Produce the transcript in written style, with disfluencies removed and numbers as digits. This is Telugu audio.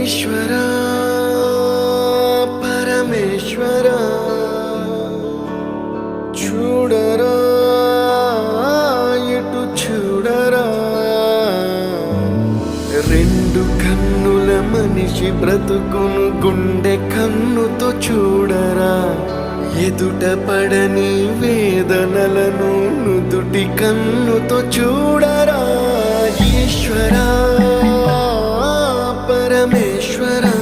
ఈశ్వరా పరమేశ్వరా చూడరా ఎటు చూడరా రెండు కన్నుల మనిషి బ్రతుకును గుండె కన్నుతో చూడరా ఎదుట పడని వేదనలను నుదుటి కన్నుతో చూడరా ఈశ్వరా పరమేశ్వరా